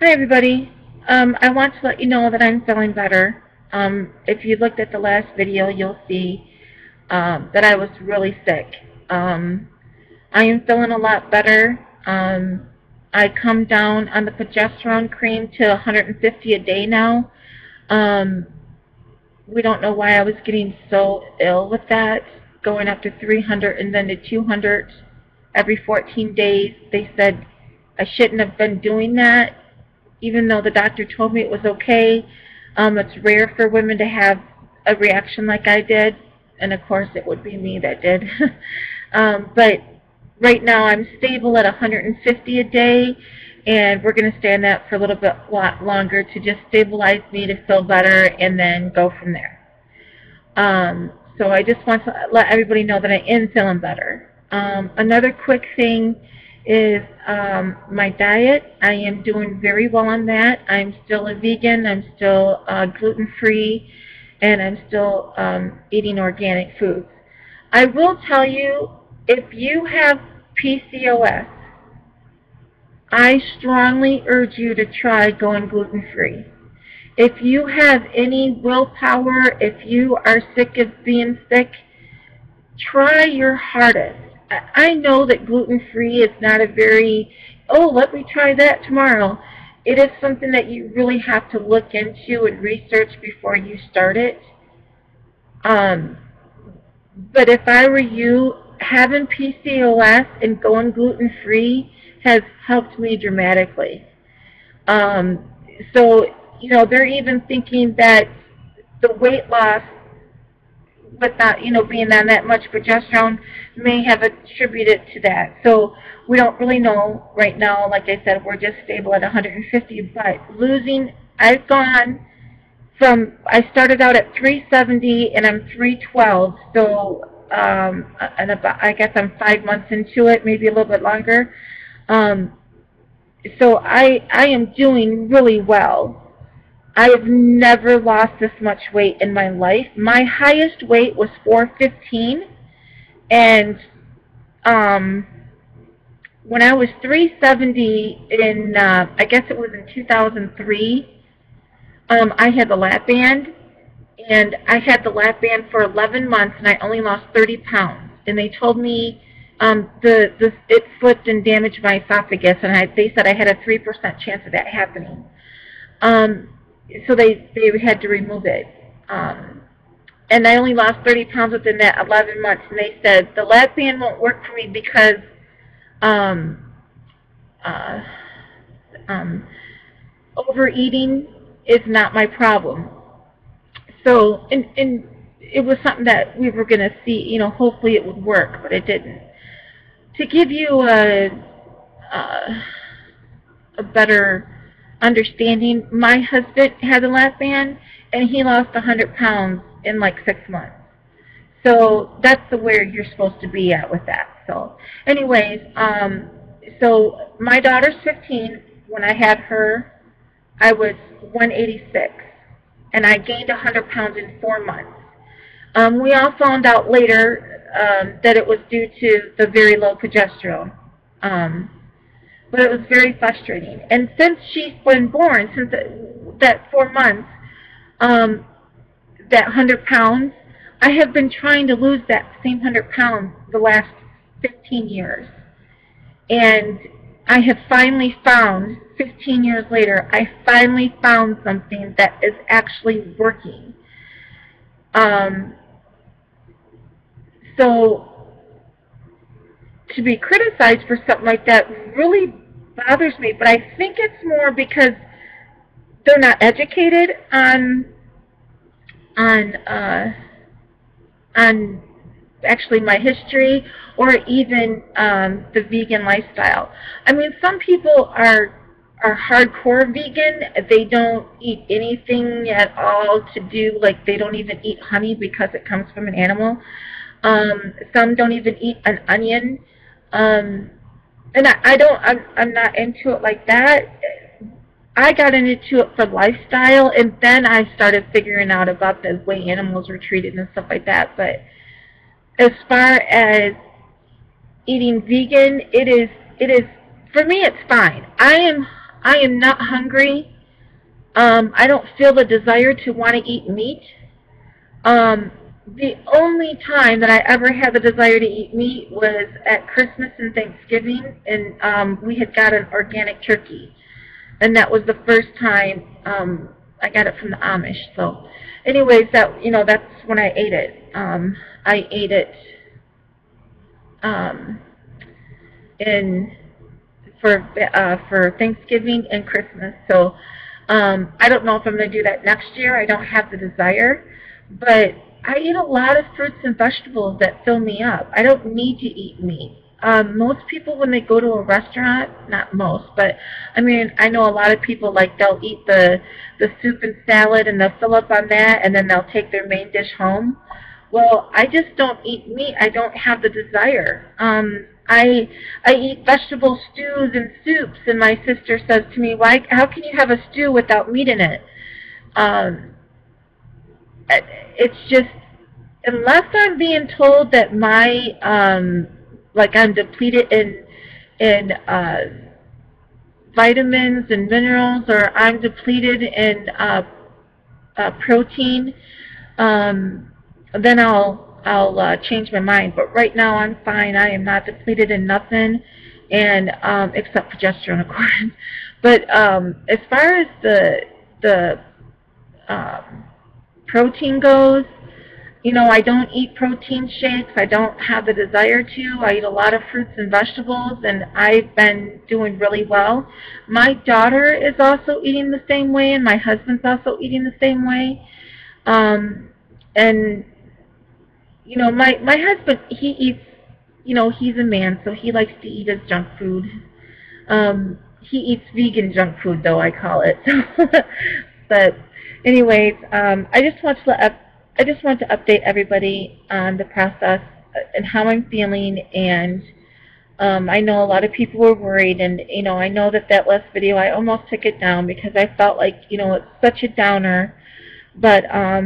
Hi, everybody. I want to let you know that I'm feeling better. If you looked at the last video, you'll see that I was really sick. Um, I am feeling a lot better. I come down on the progesterone cream to 150 a day now. Um, we don't know why I was getting so ill with that, going up to 300 and then to 200 every 14 days. They said I shouldn't have been doing that, even though the doctor told me it was okay. It's rare for women to have a reaction like I did, and of course it would be me that did. But right now I'm stable at 150 a day, and we're going to stay on that for a little bit longer to just stabilize me to feel better and then go from there. So I just want to let everybody know that I am feeling better. Another quick thing is my diet. I am doing very well on that. I'm still a vegan. I'm still gluten-free, and I'm still eating organic foods. I will tell you, if you have PCOS, I strongly urge you to try going gluten-free. If you have any willpower, if you are sick of being sick, try your hardest. I know that gluten-free is not a very, oh, let me try that tomorrow. It is something that you really have to look into and research before you start it. But if I were you, having PCOS and going gluten-free has helped me dramatically. So, they're even thinking that the weight loss without, being on that much progesterone may have attributed to that. So we don't really know right now. Like I said, we're just stable at 150, but I've gone I started out at 370 and I'm 312. So, and I guess I'm 5 months into it, maybe a little bit longer. So I am doing really well. I have never lost this much weight in my life. My highest weight was 415, and when I was 370 in, I guess it was in 2003, I had the lap band, and I had the lap band for 11 months, and I only lost 30 pounds. And they told me it slipped and damaged my esophagus, and they said I had a 3% chance of that happening. So they had to remove it. And I only lost 30 pounds within that 11 months. And they said the lap band won't work for me because overeating is not my problem. So, and it was something that we were going to see, hopefully it would work, but it didn't. To give you a better understanding, my husband had a lap band, and he lost 100 pounds in like 6 months. So that's where you're supposed to be at with that. So anyways, so my daughter's 15. When I had her, I was 186, and I gained 100 pounds in 4 months. We all found out later that it was due to the very low progesterone. But it was very frustrating. And since she's been born, since that 4 months, that 100 pounds, I have been trying to lose that same 100 pounds the last 15 years. And I have finally found, 15 years later, I finally found something that is actually working. So to be criticized for something like that really bothers me, but I think it's more because they're not educated on actually my history or even the vegan lifestyle. I mean, some people are hardcore vegan. They don't eat anything at all to do, like they don't even eat honey because it comes from an animal. Some don't even eat an onion. And I'm not into it like that. I got into it for lifestyle, and then I started figuring out about the way animals were treated and stuff like that. But as far as eating vegan, it is for me, it's fine. I am not hungry. I don't feel the desire to want to eat meat. Um, the only time that I ever had the desire to eat meat was at Christmas and Thanksgiving, and we had got an organic turkey, and that was the first time I got it from the Amish. So, anyways, that's when I ate it. I ate it um, in for Thanksgiving and Christmas. So I don't know if I'm going to do that next year. I don't have the desire, but I eat a lot of fruits and vegetables that fill me up. I don't need to eat meat. Most people, when they go to a restaurant, not most, but I mean, I know a lot of people, like, they'll eat the soup and salad and they'll fill up on that, and then they'll take their main dish home. Well, I just don't eat meat. I don't have the desire. I eat vegetable stews and soups, and my sister says to me, "Why? How can you have a stew without meat in it?" It's just, unless I'm being told that like, I'm depleted in vitamins and minerals, or I'm depleted in protein, then I'll change my mind. But right now I'm fine. I am not depleted in nothing, and except progesterone, of course. But as far as the protein goes, I don't eat protein shakes. I don't have the desire to. I eat a lot of fruits and vegetables, and I've been doing really well. My daughter is also eating the same way, and my husband's also eating the same way. And my husband, he eats, he's a man, so he likes to eat his junk food. He eats vegan junk food, though, I call it. But anyways, I just want to update everybody on the process and how I'm feeling. And I know a lot of people were worried, and I know that last video I almost took it down because I felt like it's such a downer. But I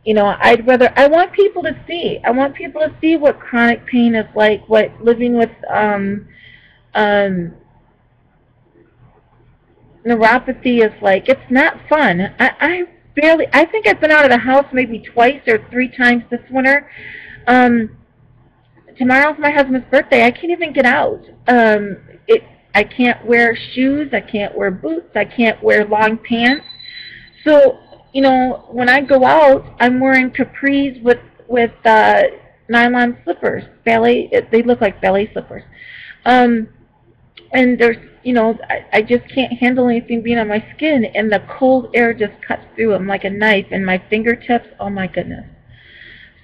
want people to see. I want people to see what chronic pain is like, what living with neuropathy is like. It's not fun. I think I've been out of the house maybe twice or 3 times this winter. Tomorrow's my husband's birthday. I can't even get out. I can't wear shoes. I can't wear boots. I can't wear long pants. So, when I go out, I'm wearing capris with nylon slippers. They look like ballet slippers. And there's, I just can't handle anything being on my skin, and the cold air just cuts through them like a knife, and my fingertips, oh my goodness.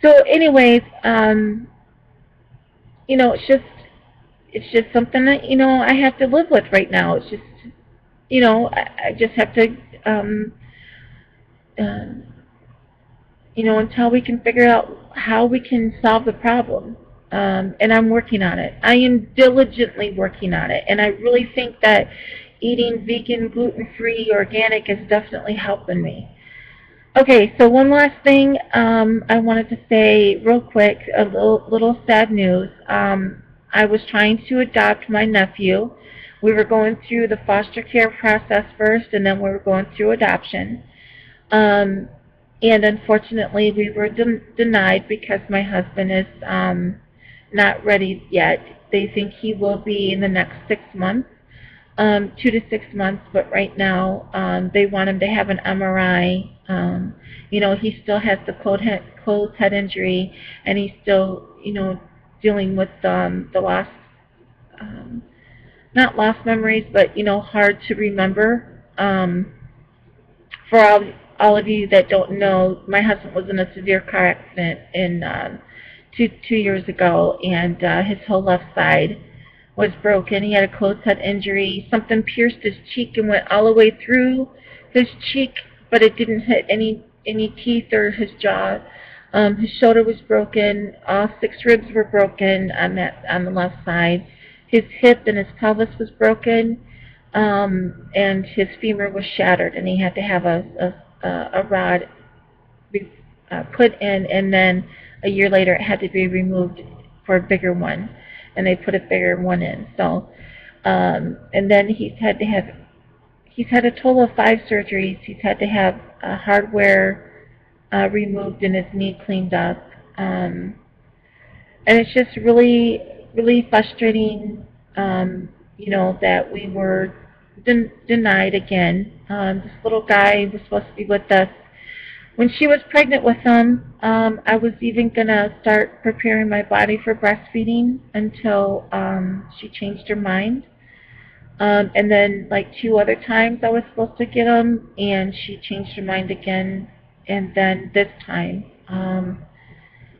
So anyways, it's just something that, I have to live with right now. It's just, I just have to, until we can figure out how we can solve the problem. And I'm working on it. I am diligently working on it. And I really think that eating vegan, gluten-free, organic is definitely helping me. Okay, so one last thing I wanted to say real quick, a little sad news. I was trying to adopt my nephew. We were going through the foster care process first, and then we were going through adoption. And unfortunately, we were denied because my husband is not ready yet. They think he will be in the next 6 months, 2 to 6 months, but right now they want him to have an MRI. He still has the closed head injury, and he's still, dealing with the lost, not lost memories, but, hard to remember. For all of you that don't know, my husband was in a severe car accident in 2 years ago, and his whole left side was broken. He had a closed head injury. Something pierced his cheek and went all the way through his cheek, but it didn't hit any teeth or his jaw. His shoulder was broken. All 6 ribs were broken on the left side. His hip and his pelvis was broken, and his femur was shattered, and he had to have a rod put in, and then a year later it had to be removed for a bigger one, and they put a bigger one in. So, and then he's had to have he's had a total of 5 surgeries. He's had to have hardware removed and his knee cleaned up. And it's just really, really frustrating, you know, that we were denied again. This little guy was supposed to be with us. When she was pregnant with him, I was even going to start preparing my body for breastfeeding until she changed her mind. And then like 2 other times I was supposed to get him, and she changed her mind again, and then this time.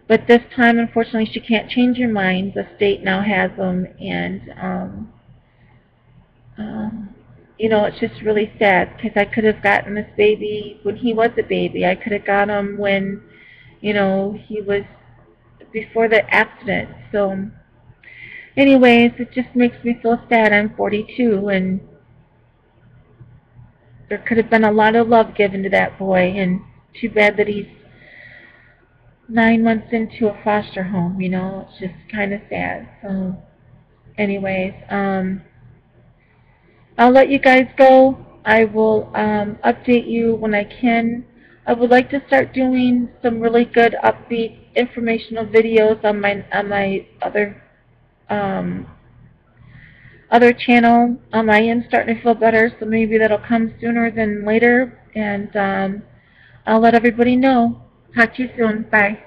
But this time, unfortunately, she can't change her mind. The state now has him, and you know, it's just really sad because I could have gotten this baby when he was a baby. I could have got him when, you know, he was before the accident. So, anyways, it just makes me feel sad. I'm 42, and there could have been a lot of love given to that boy, and too bad that he's 9 months into a foster home. You know, it's just kind of sad. So, anyways, I'll let you guys go. I will update you when I can. I would like to start doing some really good upbeat informational videos on my other channel. I am starting to feel better, so maybe that'll come sooner than later. And I'll let everybody know. Talk to you soon. Bye.